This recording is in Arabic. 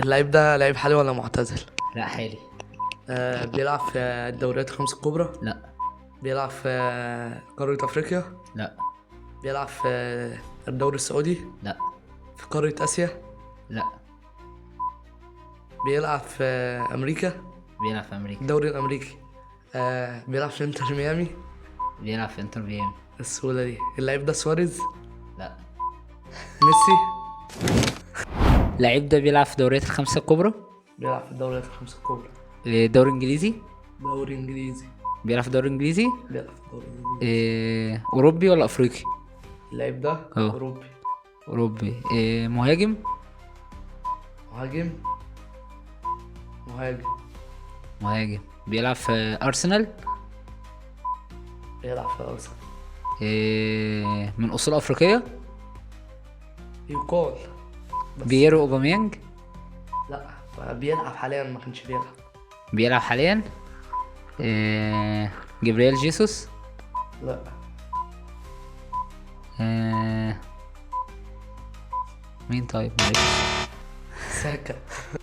اللعيب ده لعيب حالي ولا معتزل؟ لا حالي. بيلعب في الدوريات الخمس الكبرى؟ لا. بيلعب في قارة أفريقيا؟ لا. بيلعب في الدوري السعودي؟ لا. في قارة آسيا؟ لا. بيلعب في أمريكا؟ بيلعب في امريكا. الدوري الأمريكي. بيلعب في انتر ميامي؟ بيلعب في انتر ميامي. السهولة دي. اللعيب ده سواريز؟ لا. ميسي؟ اللعيب ده بيلعب في دوريات الخمسة الكبرى. بيلعب في الدوريات الخمس الكبرى. دوري انجليزي. دوري إنجليزي. بيلعب في دوري انجليزي. بيلعب في الدوري الإنجليزي. اوروبي ولا افريقي؟ اللعيب ده اه. أوروبي. اوروبي. مهاجم. مهاجم. مهاجم. مهاجم بيلعب في ارسنال. بيلعب في أرسنال. من اصول افريقية. يقال. بس بييرو اوباميانج. لا، بيلعب حاليا، ما كانش بيلعب. بيلعب حاليا. جبريل جيسوس. لا. مين طيب معلش. ساكا.